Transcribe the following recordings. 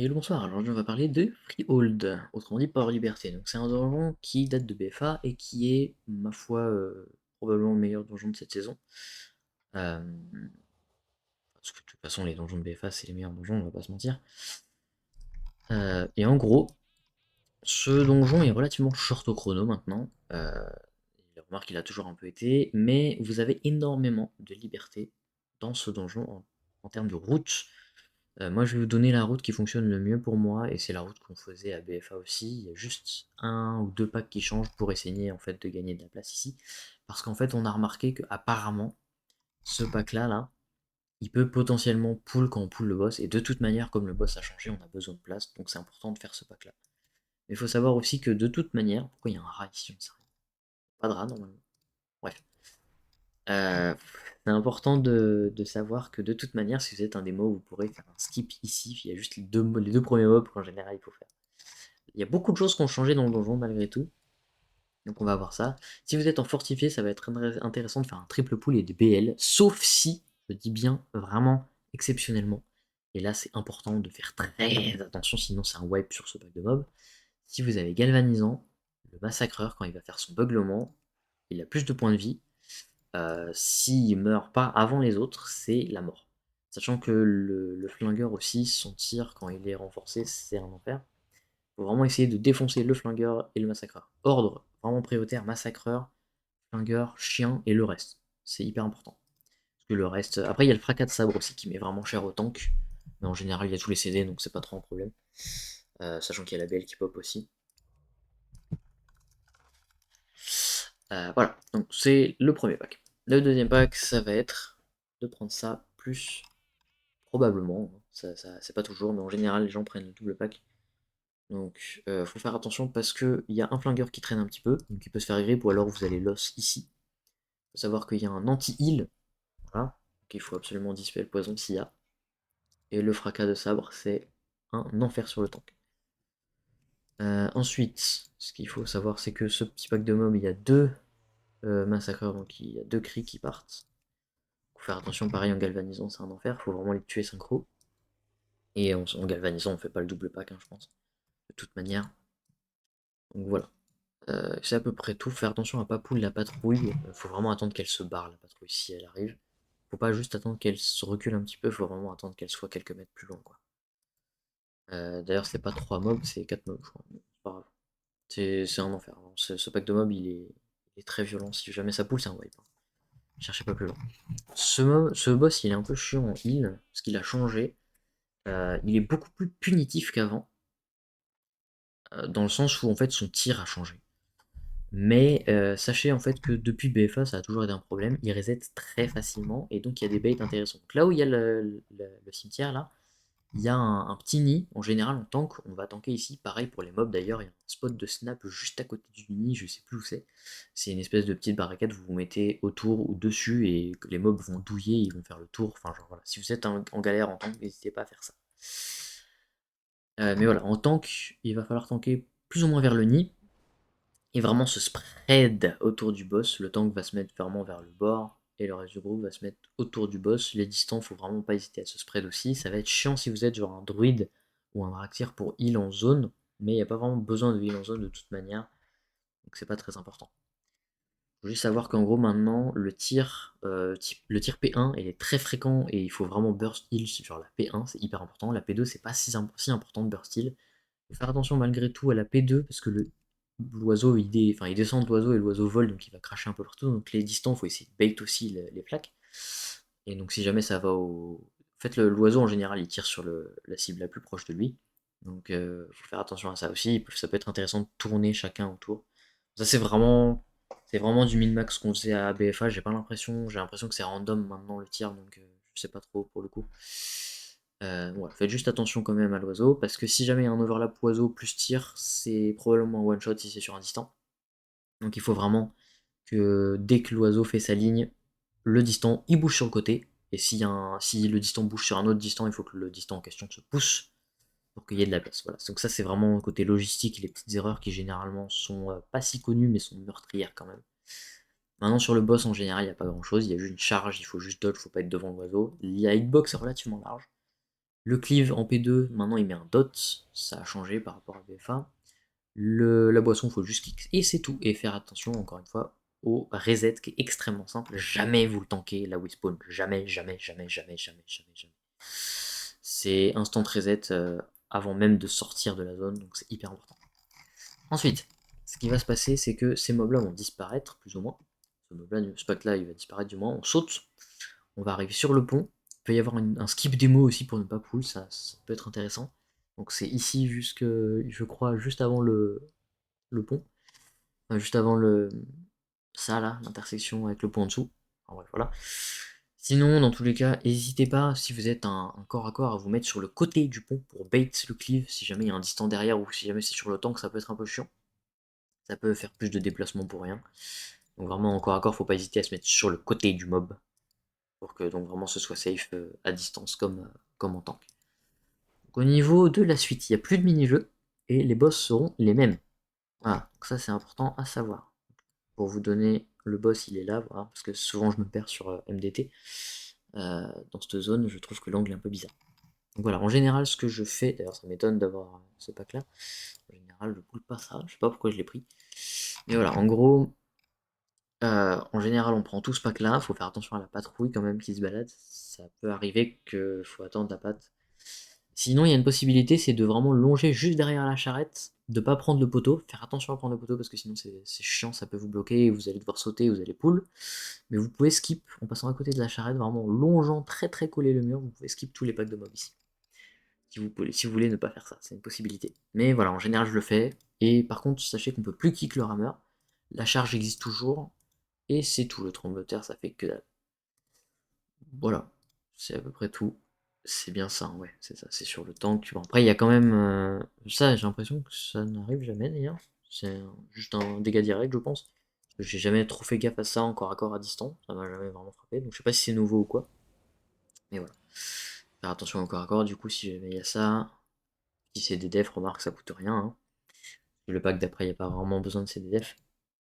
Et bonsoir, aujourd'hui on va parler de Freehold, autrement dit Power Liberté. Donc c'est un donjon qui date de BFA et qui est, ma foi, probablement le meilleur donjon de cette saison. Euh, Parce que de toute façon les donjons de BFA c'est les meilleurs donjons, on va pas se mentir. Et en gros, ce donjon est relativement short au chrono maintenant. Remarque qu'il a toujours un peu été, mais vous avez énormément de liberté dans ce donjon en termes de route. Moi, je vais vous donner la route qui fonctionne le mieux pour moi, et c'est la route qu'on faisait à BFA aussi. Il y a juste un ou deux packs qui changent pour essayer en fait de gagner de la place ici, parce qu'en fait, on a remarqué que apparemment, ce pack-là, il peut potentiellement pull quand on pull le boss, et de toute manière, comme le boss a changé, on a besoin de place, donc c'est important de faire ce pack-là. Mais il faut savoir aussi que de toute manière, pourquoi il y a un rat ici, on ne sait rien. Pas de rat normalement. Bref. Euh, c'est important de savoir que de toute manière, si vous êtes un démo, vous pourrez faire un skip ici. Il y a juste les deux premiers mobs qu'en général il faut faire. Il y a beaucoup de choses qui ont changé dans le donjon malgré tout. Donc on va voir ça. Si vous êtes en fortifié, ça va être intéressant de faire un triple pull et des BL. Sauf si, je dis bien vraiment exceptionnellement. Et là c'est important de faire très attention, sinon c'est un wipe sur ce pack de mobs. Si vous avez galvanisant, le massacreur, quand il va faire son beuglement, il a plus de points de vie. S'il meurt pas avant les autres, c'est la mort. Sachant que le flingueur aussi, son tir, quand il est renforcé, c'est un enfer. Faut vraiment essayer de défoncer le flingueur et le massacreur. Ordre, vraiment prioritaire, massacreur, flingueur, chien et le reste. C'est hyper important. Parce que le reste. Après, il y a le fracas de sabre aussi qui met vraiment cher au tank. Mais en général, il y a tous les CD, donc c'est pas trop un problème. Sachant qu'il y a la BL qui pop aussi. Voilà, donc c'est le premier pack. Le deuxième pack, ça va être de prendre ça plus probablement. C'est pas toujours, mais en général, les gens prennent le double pack. Donc, faut faire attention parce qu'il y a un flingueur qui traîne un petit peu, donc il peut se faire grip, ou alors vous allez l'os ici. Faut savoir qu'il y a un anti-heal, voilà, donc il faut absolument dissiper le poison s'il y a. Et le fracas de sabre, c'est un enfer sur le tank. Ensuite, ce qu'il faut savoir, c'est que ce petit pack de mobs, il y a deux massacreurs, donc il y a deux cris qui partent. Faut faire attention, pareil en galvanisant, c'est un enfer, faut vraiment les tuer synchro. Et en galvanisant, on fait pas le double pack, hein, je pense, de toute manière. Donc voilà. C'est à peu près tout. Faire attention à pas pull la patrouille. Faut vraiment attendre qu'elle se barre, la patrouille, si elle arrive. Faut pas juste attendre qu'elle se recule un petit peu, faut vraiment attendre qu'elle soit quelques mètres plus loin, quoi. D'ailleurs, c'est pas 3 mobs, c'est 4 mobs, je crois. C'est pas grave. C'est un enfer, hein. Ce pack de mobs, il est très violent. Si jamais ça pull, c'est un wipe, hein. Cherchez pas plus loin. Ce boss, il est un peu chiant en heal, parce qu'il a changé. Il est beaucoup plus punitif qu'avant, dans le sens où en fait son tir a changé. Mais sachez en fait que depuis BFA, ça a toujours été un problème. Il reset très facilement et donc il y a des baits intéressants. Donc là où il y a le cimetière, là, il y a un petit nid. En général, on tank, on va tanker ici. Pareil pour les mobs d'ailleurs, il y a un spot de snap juste à côté du nid, je sais plus où c'est. C'est une espèce de petite barricade, vous vous mettez autour ou dessus et les mobs vont douiller, ils vont faire le tour. Enfin, genre voilà. Si vous êtes en galère en tank, n'hésitez pas à faire ça. Mais voilà, en tank, il va falloir tanker plus ou moins vers le nid et vraiment se spread autour du boss. Le tank va se mettre vraiment vers le bord et le reste du groupe va se mettre autour du boss. Les distants, faut vraiment pas hésiter à se spread aussi. Ça va être chiant si vous êtes genre un druide ou un Draktyr pour heal en zone, mais il n'y a pas vraiment besoin de heal en zone de toute manière, donc c'est pas très important. Faut juste savoir qu'en gros maintenant le tir P1 il est très fréquent et il faut vraiment burst heal sur la P1, c'est hyper important. La P2 c'est pas si important de burst heal. Faut faire attention malgré tout à la P2 parce que l'oiseau il descend de l'oiseau et l'oiseau vole donc il va cracher un peu partout. Donc les distants, faut essayer de bait aussi les plaques. Et donc si jamais ça va au. En fait l'oiseau en général il tire sur la cible la plus proche de lui. Donc faut faire attention à ça aussi. Ça peut être intéressant de tourner chacun autour. Ça c'est vraiment du min-max qu'on faisait à BFA, j'ai l'impression que c'est random maintenant le tir, donc je sais pas trop pour le coup. Ouais, faites juste attention quand même à l'oiseau, parce que si jamais il y a un overlap oiseau plus tir, c'est probablement un one shot si c'est sur un distant. Donc il faut vraiment que dès que l'oiseau fait sa ligne, le distant il bouge sur le côté, et si le distant bouge sur un autre distant, il faut que le distant en question se pousse pour qu'il y ait de la place. Voilà. Donc ça c'est vraiment côté logistique et les petites erreurs qui généralement sont pas si connues mais sont meurtrières quand même. Maintenant sur le boss en général il n'y a pas grand chose, il y a juste une charge, il faut juste dodge, il faut pas être devant l'oiseau. La hitbox est relativement large. Le cleave en P2, maintenant il met un dot, ça a changé par rapport à BFA. La boisson, il faut juste kick, et c'est tout. Et faire attention, encore une fois, au reset qui est extrêmement simple. Jamais vous le tankez là où il spawn. Jamais, jamais, jamais, jamais, jamais, jamais, jamais. C'est instant reset avant même de sortir de la zone, donc c'est hyper important. Ensuite, ce qui va se passer, c'est que ces mobs-là vont disparaître, plus ou moins. Ce pack-là, il va disparaître du moins. On saute, on va arriver sur le pont. Il peut y avoir un skip démo aussi pour ne pas pull, ça peut être intéressant. Donc c'est ici, je crois, juste avant le pont. Enfin, juste avant ça là, l'intersection avec le pont en dessous. En bref, voilà. Sinon, dans tous les cas, n'hésitez pas, si vous êtes un corps à corps, à vous mettre sur le côté du pont pour bait le cleave, si jamais il y a un distant derrière ou si jamais c'est sur le tank, ça peut être un peu chiant. Ça peut faire plus de déplacement pour rien. Donc vraiment, en corps à corps, faut pas hésiter à se mettre sur le côté du mob pour que donc vraiment ce soit safe à distance comme en tank. Donc, au niveau de la suite, il n'y a plus de mini-jeux et les boss seront les mêmes. Voilà, donc ça c'est important à savoir. Pour vous donner le boss, il est là, voilà, parce que souvent je me perds sur MDT. Dans cette zone, je trouve que l'angle est un peu bizarre. Donc voilà, en général, ce que je fais, d'ailleurs ça m'étonne d'avoir ce pack là, en général je coule pas ça, je sais pas pourquoi je l'ai pris. Mais voilà, en gros, en général on prend tout ce pack là, faut faire attention à la patrouille quand même qui se balade, ça peut arriver qu'il faut attendre la patte. Sinon, il y a une possibilité, c'est de vraiment longer juste derrière la charrette, de pas prendre le poteau, faire attention à prendre le poteau parce que sinon c'est chiant, ça peut vous bloquer, et vous allez devoir sauter, vous allez pull. Mais vous pouvez skip en passant à côté de la charrette, vraiment en longeant très très collé le mur, vous pouvez skip tous les packs de mobs ici. Si vous voulez ne pas faire ça, c'est une possibilité. Mais voilà, en général je le fais. Et par contre, sachez qu'on peut plus kick le rameur. La charge existe toujours. Et c'est tout, le trompe de terre, ça fait que dalle. Voilà, c'est à peu près tout. C'est bien ça, ouais, c'est ça, c'est sur le tank. Bon, après, il y a quand même. Ça, j'ai l'impression que ça n'arrive jamais d'ailleurs. C'est juste un dégât direct, je pense. Parce que j'ai jamais trop fait gaffe à ça encore à corps à distance. Ça m'a jamais vraiment frappé. Donc je sais pas si c'est nouveau ou quoi. Mais voilà. Faire attention au corps à corps, du coup, si jamais il y a ça. Si c'est des defs, remarque, ça coûte rien. Hein. Le pack d'après, il n'y a pas vraiment besoin de ces defs.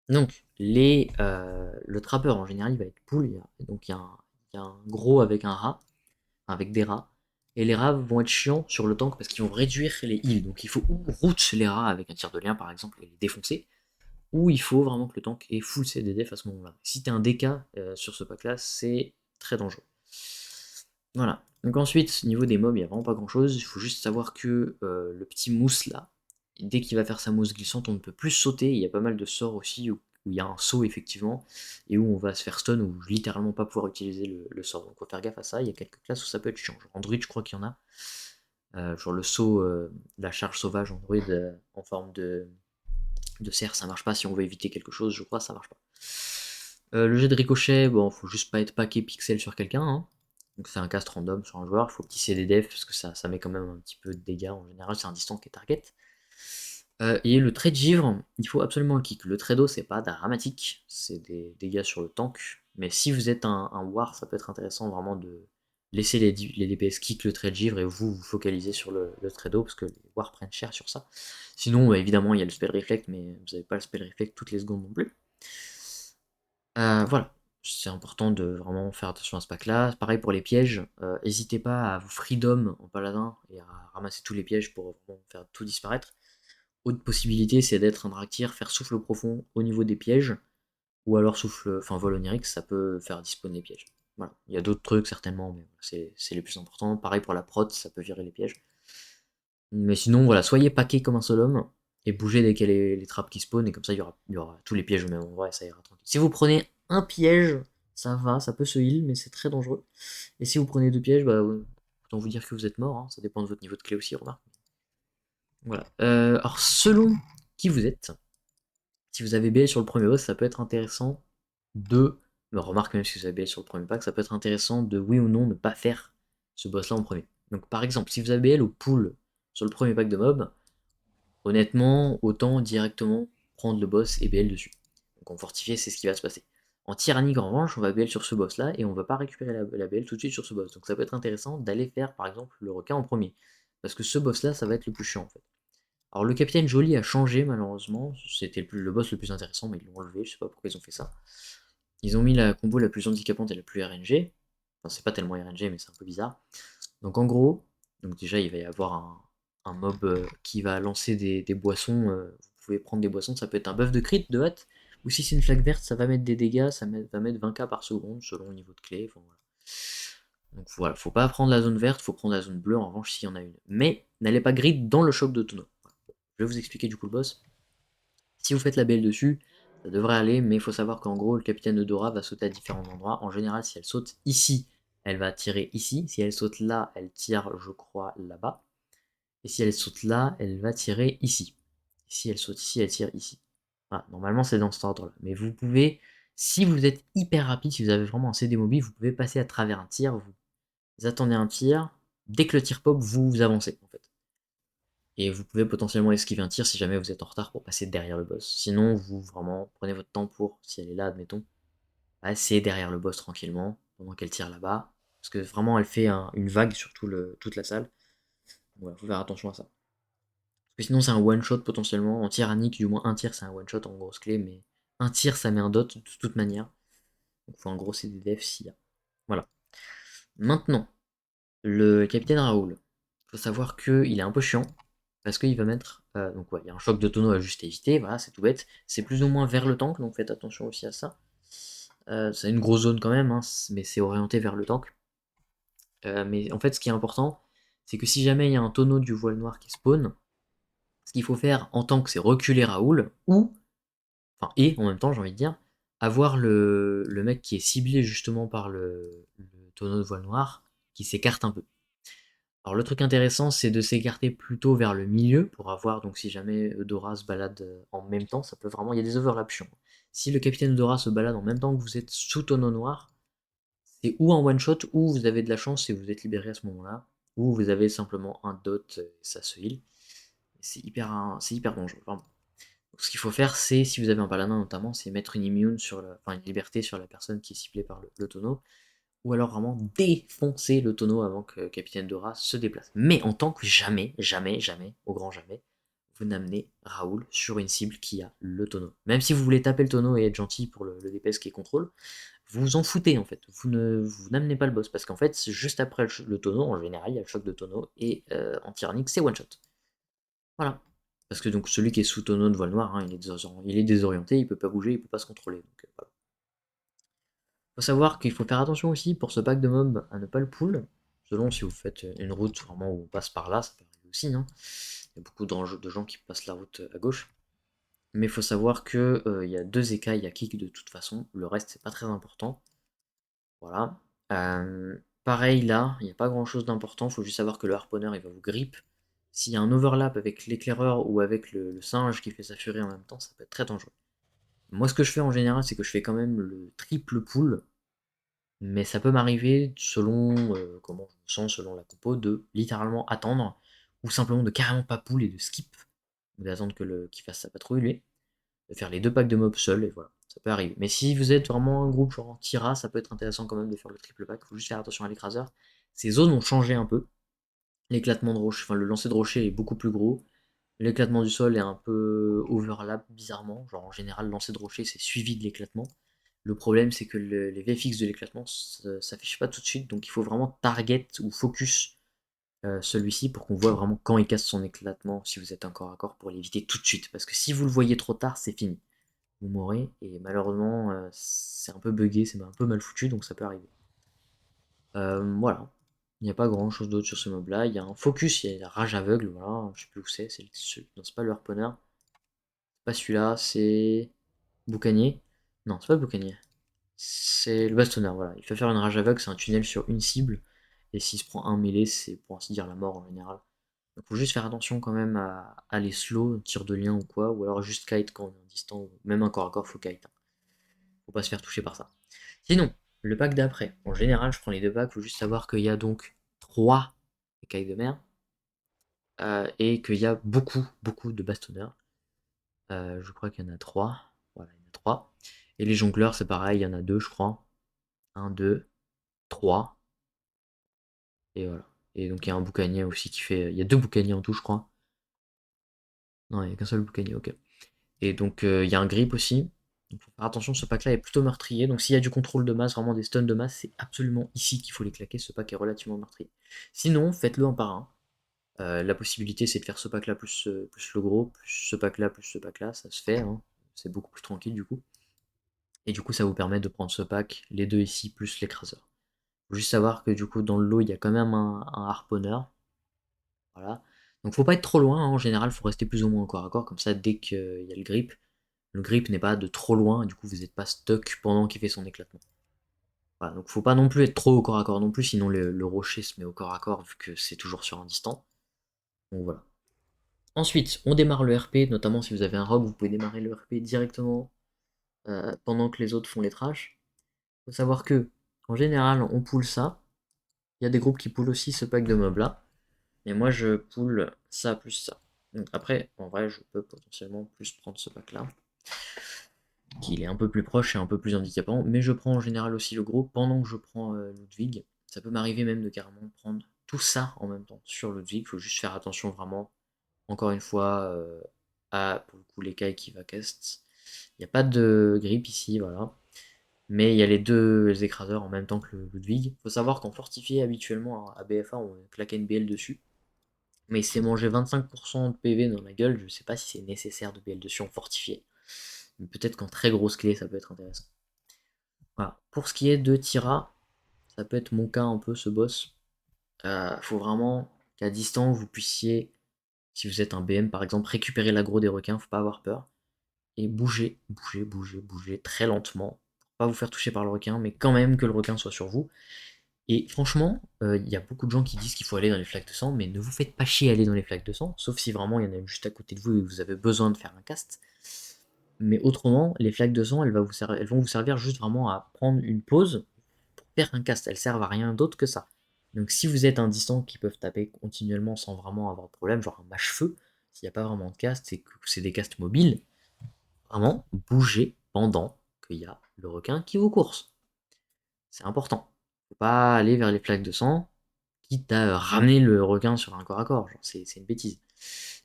Donc, le trappeur en général, il va être pool. Donc, il y a un gros avec un rat, avec des rats. Et les rats vont être chiants sur le tank parce qu'ils vont réduire les heals. Donc, il faut ou route les rats avec un tir de lien par exemple et les défoncer, ou il faut vraiment que le tank ait full CDDF à ce moment-là. Si t'es un DK sur ce pack-là, c'est très dangereux. Voilà. Donc ensuite, niveau des mobs, il n'y a vraiment pas grand-chose. Il faut juste savoir que le petit mousse là, dès qu'il va faire sa mousse glissante, on ne peut plus sauter. Il y a pas mal de sorts aussi où il y a un saut effectivement, et où on va se faire stun, ou littéralement pas pouvoir utiliser le sort. Donc faut faire gaffe à ça. Il y a quelques classes où ça peut être chiant. Genre Android, je crois qu'il y en a. Genre le saut, la charge sauvage Android en forme de cerf, ça marche pas. Si on veut éviter quelque chose, je crois, ça marche pas. Le jet de ricochet, bon, faut juste pas être paqué pixel sur quelqu'un. Hein. Donc c'est un cast random sur un joueur, il faut petit CDDF parce que ça met quand même un petit peu de dégâts en général, c'est un distant qui est target. Et le trait de givre, il faut absolument le kick. Le trait d'eau, c'est pas dramatique, c'est des dégâts sur le tank. Mais si vous êtes un war, ça peut être intéressant vraiment de laisser les DPS kick le trait de givre et vous focalisez sur le trait d'eau parce que les wars prennent cher sur ça. Sinon, bah, évidemment, il y a le spell reflect, mais vous n'avez pas le spell reflect toutes les secondes non plus. Voilà, c'est important de vraiment faire attention à ce pack-là. Pareil pour les pièges, n'hésitez pas à vous freedom en paladin et à ramasser tous les pièges pour vraiment faire tout disparaître. Autre possibilité, c'est d'être un Draktyr, faire souffle profond au niveau des pièges, ou alors vol onirique, ça peut faire disponible les pièges. Voilà. Il y a d'autres trucs certainement, mais c'est les plus importants. Pareil pour la prot, ça peut virer les pièges. Mais sinon, voilà, soyez paqués comme un seul homme, et bougez dès qu'il y a les trappes qui spawnent, et comme ça il y aura tous les pièges au même endroit, et ça ira tranquille. Si vous prenez un piège, ça va, ça peut se heal, mais c'est très dangereux. Et si vous prenez deux pièges, bah, autant vous dire que vous êtes mort, hein, ça dépend de votre niveau de clé aussi, remarque. Voilà. Alors, selon qui vous êtes, si vous avez BL sur le premier boss, ça peut être intéressant de. Remarque, même si vous avez BL sur le premier pack, ça peut être intéressant de oui ou non ne pas faire ce boss-là en premier. Donc, par exemple, si vous avez BL au pool sur le premier pack de mob, honnêtement, autant directement prendre le boss et BL dessus. Donc en fortifié, c'est ce qui va se passer. En tyrannique, en revanche, on va BL sur ce boss-là et on va pas récupérer la BL tout de suite sur ce boss. Donc ça peut être intéressant d'aller faire, par exemple, le requin en premier. Parce que ce boss-là, ça va être le plus chiant, en fait. Alors le capitaine Jolie a changé, malheureusement. C'était le boss le plus intéressant, mais ils l'ont enlevé. Je sais pas pourquoi ils ont fait ça. Ils ont mis la combo la plus handicapante et la plus RNG. Enfin, c'est pas tellement RNG, mais c'est un peu bizarre. Donc en gros, Donc déjà, il va y avoir un mob qui va lancer des boissons. Vous pouvez prendre des boissons, ça peut être un buff de crit, de hâte, ou si c'est une flaque verte, ça va mettre des dégâts, va mettre 20k par seconde selon le niveau de clé. Enfin, voilà. Donc voilà, faut pas prendre la zone verte, faut prendre la zone bleue en revanche s'il y en a une. Mais n'allez pas grid dans le choc de tonneau. Voilà. Je vais vous expliquer du coup le boss. Si vous faites la BL dessus, ça devrait aller, mais il faut savoir qu'en gros, le capitaine Eudora va sauter à différents endroits. En général, si elle saute ici, elle va tirer ici. Si elle saute là, elle tire, je crois, là-bas. Et si elle saute là, elle va tirer ici. Si elle saute ici, elle tire ici. Voilà, normalement, c'est dans cet ordre-là. Mais vous pouvez, si vous êtes hyper rapide, si vous avez vraiment un CD mobile, vous pouvez passer à travers un tir. Vous attendez un tir. Dès que le tir pop, vous avancez, en fait. Et vous pouvez potentiellement esquiver un tir si jamais vous êtes en retard pour passer derrière le boss. Sinon, vous vraiment prenez votre temps pour, si elle est là, admettons, passer derrière le boss tranquillement, pendant qu'elle tire là-bas. Parce que vraiment, elle fait une vague sur toute la salle. Voilà, faut faire attention à ça. Parce que sinon, c'est un one-shot potentiellement. En tyrannique, du moins un tir, c'est un one-shot en grosse clé, mais un tir, ça met un dot de toute manière. Donc, faut en gros c'est des defs s'il y a. Voilà. Maintenant, le capitaine Raoul. Faut savoir qu'il est un peu chiant. Parce qu'il va mettre. Donc, ouais, il y a un choc de tonneau à juste éviter. Voilà, c'est tout bête. C'est plus ou moins vers le tank, donc faites attention aussi à ça. C'est une grosse zone quand même, hein, mais c'est orienté vers le tank. Mais en fait, ce qui est important, c'est que si jamais il y a un tonneau du voile noir qui spawn, ce qu'il faut faire en tank, c'est reculer Raoul, ou, enfin, et en même temps, j'ai envie de dire, avoir le mec qui est ciblé justement par le tonneau de voile noir, qui s'écarte un peu. Alors le truc intéressant, c'est de s'écarter plutôt vers le milieu pour avoir, donc si jamais Eudora se balade en même temps, ça peut vraiment, il y a des overlaps chiants. Si le capitaine Eudora se balade en même temps que vous êtes sous tonneau noir, c'est ou en one shot, ou vous avez de la chance et vous êtes libéré à ce moment-là, ou vous avez simplement un dot et ça se heal. C'est hyper dangereux, vraiment. Donc, ce qu'il faut faire, c'est, si vous avez un paladin notamment, c'est mettre une immune enfin une liberté sur la personne qui est ciblée par le tonneau, ou alors vraiment défoncer le tonneau avant que Capitaine Dora se déplace. Mais en tant que jamais, jamais, jamais, au grand jamais, vous n'amenez Raoul sur une cible qui a le tonneau. Même si vous voulez taper le tonneau et être gentil pour le DPS qui est contrôle, vous vous en foutez en fait. Vous n'amenez pas le boss parce qu'en fait, juste après le tonneau, en général, il y a le choc de tonneau et en tyrannique, c'est one shot. Voilà. Parce que donc celui qui est sous tonneau de voile noir, hein, il est désorienté, il peut pas bouger, il peut pas se contrôler. Donc, voilà. Faut savoir qu'il faut faire attention aussi pour ce pack de mobs à ne pas le pull. Selon si vous faites une route vraiment où on passe par là, ça peut arriver aussi. Hein. Il y a beaucoup de gens qui passent la route à gauche. Mais il faut savoir que il y a 2 écailles, il y a kick de toute façon. Le reste, c'est pas très important. Voilà. Pareil là, il n'y a pas grand chose d'important. Il faut juste savoir que le harponneur il va vous grip. S'il y a un overlap avec l'éclaireur ou avec le singe qui fait sa furie en même temps, ça peut être très dangereux. Moi, ce que je fais en général, c'est que je fais quand même le triple pull. Mais ça peut m'arriver, selon comment je me sens, selon la compo, de littéralement attendre, ou simplement de carrément pas pull et de skip, d'attendre qu'il fasse sa patrouille lui, de faire les 2 packs de mobs seul, et voilà, ça peut arriver. Mais si vous êtes vraiment un groupe genre Tira, ça peut être intéressant quand même de faire le triple pack, faut juste faire attention à l'écraseur. Ces zones ont changé un peu, l'éclatement de rocher, enfin le lancer de rocher est beaucoup plus gros, l'éclatement du sol est un peu overlap bizarrement, genre en général le lancer de rocher c'est suivi de l'éclatement. Le problème, c'est que les VFX de l'éclatement s'affichent pas tout de suite, donc il faut vraiment target ou focus celui-ci pour qu'on voit vraiment quand il casse son éclatement, si vous êtes encore à corps, pour l'éviter tout de suite. Parce que si vous le voyez trop tard, c'est fini. Vous mourrez, et malheureusement, c'est un peu buggé, c'est un peu mal foutu, donc ça peut arriver. Voilà. Il n'y a pas grand chose d'autre sur ce mob là. Il y a un focus, il y a la rage aveugle, voilà, je sais plus où non, c'est pas le harponneur. C'est pas celui-là, c'est. Boucanier. Non, c'est pas le boucanier. C'est le bastonneur, voilà. Il fait faire une rage aveugle, c'est un tunnel sur une cible. Et s'il se prend un mêlée, c'est pour ainsi dire la mort en général. Donc faut juste faire attention quand même à les slow, tir de lien ou quoi, ou alors juste kite quand on est en distant, ou même un corps à corps, faut kite. Hein. Faut pas se faire toucher par ça. Sinon, le pack d'après, en général, je prends les 2 packs, faut juste savoir qu'il y a donc 3 écailles de mer, et qu'il y a beaucoup, beaucoup de bastonneurs. Je crois qu'il y en a 3. Voilà, il y en a 3. Et les jongleurs, c'est pareil, il y en a 2, je crois. Un, 2, 3. Et voilà. Et donc il y a un boucanier aussi qui fait. Il y a 2 boucaniers en tout, je crois. Non, il n'y a qu'un seul boucanier, ok. Et donc il y a un grip aussi. Donc faut faire attention, ce pack là est plutôt meurtrier. Donc s'il y a du contrôle de masse, vraiment des stuns de masse, c'est absolument ici qu'il faut les claquer. Ce pack est relativement meurtrier. Sinon, faites-le un par un. La possibilité c'est de faire ce pack là plus le gros, plus ce pack là, ça se fait, hein. C'est beaucoup plus tranquille du coup. Et du coup ça vous permet de prendre ce pack, les deux ici, plus l'écraseur. Faut juste savoir que du coup dans le lot il y a quand même un harponneur. Voilà. Donc faut pas être trop loin, hein. En général faut rester plus ou moins au corps à corps, comme ça dès qu'il y a le grip n'est pas de trop loin, et du coup vous n'êtes pas stuck pendant qu'il fait son éclatement. Voilà, donc faut pas non plus être trop au corps à corps non plus, sinon le rocher se met au corps à corps vu que c'est toujours sur un distant. Donc voilà. Ensuite, on démarre le RP, notamment si vous avez un rogue, vous pouvez démarrer le RP directement pendant que les autres font les trashs. Faut savoir que, en général, on pull ça. Il y a des groupes qui pull aussi ce pack de mobs là. Et moi, je pull ça plus ça. Donc après, en vrai, je peux potentiellement plus prendre ce pack là, qui est un peu plus proche et un peu plus handicapant. Mais je prends en général aussi le gros pendant que je prends Ludwig. Ça peut m'arriver même de carrément prendre tout ça en même temps sur Ludwig. Il faut juste faire attention vraiment, encore une fois, à pour le coup les cailles qui va cast. Il n'y a pas de grip ici, voilà. Mais il y a les deux écraseurs en même temps que le Ludwig. Il faut savoir qu'en fortifié, habituellement, à BFA, on claque une BL dessus. Mais il s'est mangé 25% de PV dans la gueule. Je sais pas si c'est nécessaire de BL dessus en fortifié. Mais peut-être qu'en très grosse clé, ça peut être intéressant. Voilà. Pour ce qui est de Tira, ça peut être mon cas un peu, ce boss. Faut vraiment qu'à distance, vous puissiez, si vous êtes un BM par exemple, récupérer l'aggro des requins, faut pas avoir peur. Et bouger, bouger, bouger, bouger très lentement, pour pas vous faire toucher par le requin, mais quand même que le requin soit sur vous. Et franchement, il y a beaucoup de gens qui disent qu'il faut aller dans les flaques de sang, mais ne vous faites pas chier à aller dans les flaques de sang, sauf si vraiment il y en a une juste à côté de vous et vous avez besoin de faire un cast. Mais autrement, les flaques de sang, elles vont vous servir juste vraiment à prendre une pause pour faire un cast. Elles servent à rien d'autre que ça. Donc si vous êtes un distant qui peuvent taper continuellement sans vraiment avoir de problème, genre un mâche-feu, s'il n'y a pas vraiment de cast, c'est que c'est des casts mobiles, vraiment bouger pendant qu'il y a le requin qui vous course. C'est important. Faut pas aller vers les flaques de sang, quitte à ramener le requin sur un corps à corps. C'est une bêtise.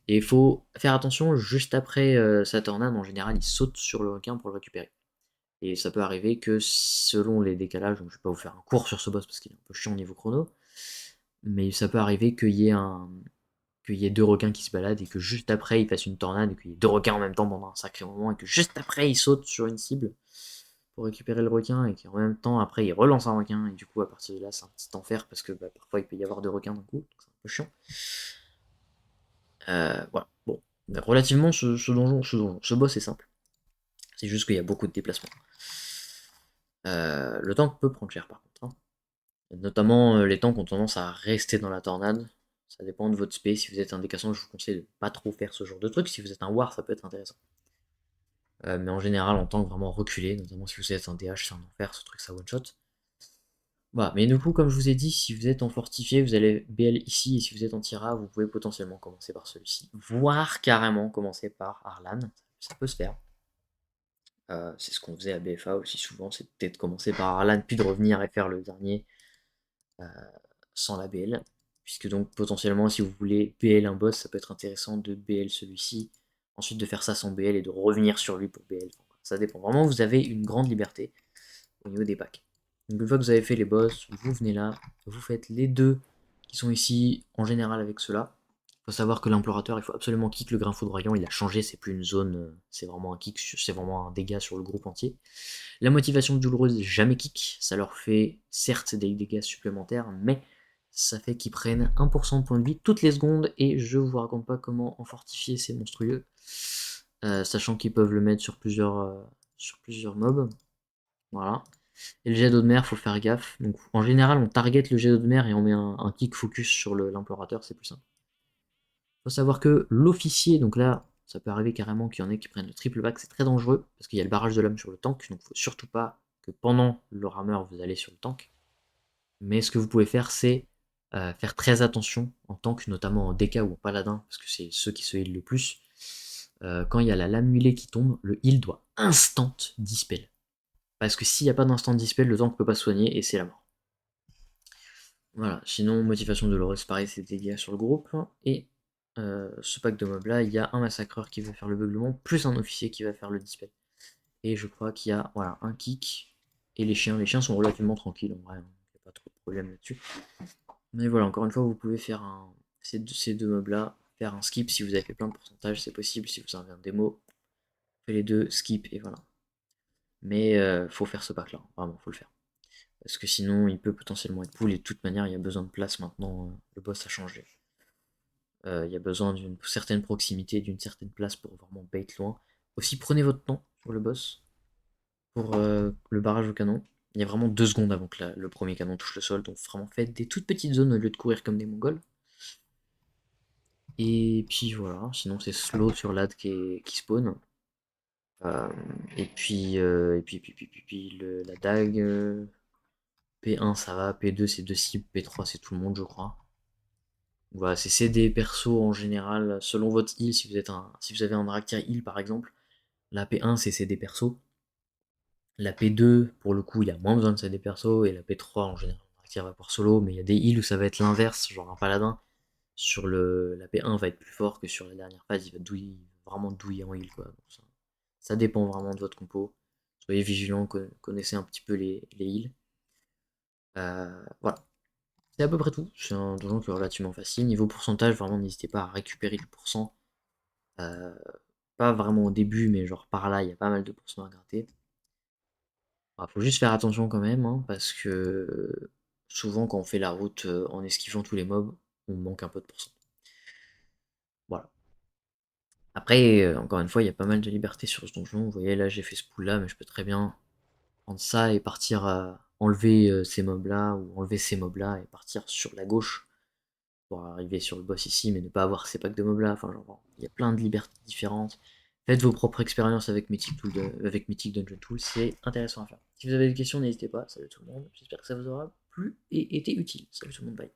Et il faut faire attention, juste après sa tornade, en général, il saute sur le requin pour le récupérer. Et ça peut arriver que selon les décalages, donc je vais pas vous faire un cours sur ce boss parce qu'il est un peu chiant au niveau chrono, mais ça peut arriver qu'il y ait deux requins qui se baladent et que juste après il fasse une tornade et qu'il y ait deux requins en même temps pendant un sacré moment et que juste après il saute sur une cible pour récupérer le requin et qu'en même temps après il relance un requin et du coup à partir de là c'est un petit enfer parce que parfois il peut y avoir deux requins d'un coup, donc c'est un peu chiant. Voilà, bon. Relativement ce boss est simple. C'est juste qu'il y a beaucoup de déplacements. Le tank peut prendre cher par contre, hein. Notamment les tanks ont tendance à rester dans la tornade. Ça dépend de votre spé. Si vous êtes un décassant, je vous conseille de pas trop faire ce genre de truc. Si vous êtes un war, ça peut être intéressant. Mais en général, en tank vraiment reculé, notamment si vous êtes un DH, c'est un enfer, ce truc ça one shot. Voilà, mais du coup, comme je vous ai dit, si vous êtes en fortifié, vous allez BL ici, et si vous êtes en Tira, vous pouvez potentiellement commencer par celui-ci, voire carrément commencer par Arlan, ça peut se faire. C'est ce qu'on faisait à BFA aussi souvent, c'est peut-être commencer par Arlan, puis de revenir et faire le dernier euh, sans la BL. Puisque donc potentiellement, si vous voulez BL un boss, ça peut être intéressant de BL celui-ci, ensuite de faire ça sans BL et de revenir sur lui pour BL. Ça dépend. Vraiment, vous avez une grande liberté au niveau des packs. Donc une fois que vous avez fait les boss, vous venez là, vous faites les deux qui sont ici en général avec ceux-là. Il faut savoir que l'implorateur, il faut absolument kick le grain foudroyant, il a changé, c'est plus une zone, c'est vraiment un kick, c'est vraiment un dégât sur le groupe entier. La motivation douloureuse, jamais kick, ça leur fait certes des dégâts supplémentaires, mais ça fait qu'ils prennent 1% de points de vie toutes les secondes, et je vous raconte pas comment en fortifier c'est monstrueux, sachant qu'ils peuvent le mettre sur plusieurs mobs. Voilà. Et le jet d'eau de mer, faut faire gaffe. Donc en général, on target le jet d'eau de mer et on met un kick focus sur l'implorateur, c'est plus simple. Faut savoir que l'officier, donc là, ça peut arriver carrément qu'il y en ait qui prennent le triple back, c'est très dangereux, parce qu'il y a le barrage de l'âme sur le tank, donc faut surtout pas que pendant le rameur, vous allez sur le tank. Mais ce que vous pouvez faire, c'est faire très attention en tank, notamment en DK ou en paladin, parce que c'est ceux qui se heal le plus. Quand il y a la lame huilée qui tombe, le heal doit instant dispel. Parce que s'il n'y a pas d'instant dispel, le tank ne peut pas soigner et c'est la mort. Voilà, sinon, motivation douloureuse, pareil, c'est des dégâts sur le groupe. Et ce pack de mobs là, il y a un massacreur qui va faire le beuglement, plus un officier qui va faire le dispel. Et je crois qu'il y a voilà, un kick. Et les chiens sont relativement tranquilles en vrai, il n'y a pas trop de problème là-dessus. Mais voilà, encore une fois, vous pouvez faire ces deux mobs-là, faire un skip si vous avez fait plein de pourcentages, c'est possible, si vous avez un démo, faites les deux, skip et voilà. Mais faut faire ce pack là, vraiment, faut le faire. Parce que sinon il peut potentiellement être pull et de toute manière il y a besoin de place maintenant, le boss a changé. Il y a besoin d'une certaine proximité, d'une certaine place pour vraiment bait loin. Aussi prenez votre temps sur le boss, pour le barrage au canon. Il y a vraiment 2 secondes avant que le premier canon touche le sol, donc vraiment faites des toutes petites zones au lieu de courir comme des mongols. Et puis voilà, sinon c'est slow sur l'ad qui spawn. Euh, et puis, la dague, P1 ça va, P2 c'est deux cibles, P3 c'est tout le monde je crois. Voilà, c'est CD perso en général, selon votre heal, si vous avez un Aractia heal par exemple, la P1 c'est CD perso. La P2, pour le coup, il y a moins besoin de CD perso, et la P3 en général, on active va pour solo, mais il y a des heals où ça va être l'inverse, genre un paladin, la P1 va être plus fort que sur la dernière phase, il va vraiment douiller en heal quoi. Donc ça dépend vraiment de votre compo. Soyez vigilants, connaissez un petit peu les heals. Voilà. C'est à peu près tout. C'est un donjon qui est relativement facile. Niveau pourcentage, vraiment n'hésitez pas à récupérer le pourcent. Euh, Pas vraiment au début, mais genre par là, il y a pas mal de pourcents à gratter. Faut juste faire attention quand même, hein, parce que souvent quand on fait la route en esquivant tous les mobs, on manque un peu de pourcent. Voilà. Après, encore une fois, il y a pas mal de liberté sur ce donjon. Vous voyez, là j'ai fait ce pool là, mais je peux très bien prendre ça et partir enlever ces mobs là, ou enlever ces mobs là et partir sur la gauche pour arriver sur le boss ici, mais ne pas avoir ces packs de mobs là. Enfin, genre, il y a plein de libertés différentes. Faites vos propres expériences avec avec Mythic Dungeon Tool, c'est intéressant à faire. Si vous avez des questions, n'hésitez pas. Salut tout le monde, j'espère que ça vous aura plu et été utile. Salut tout le monde, bye.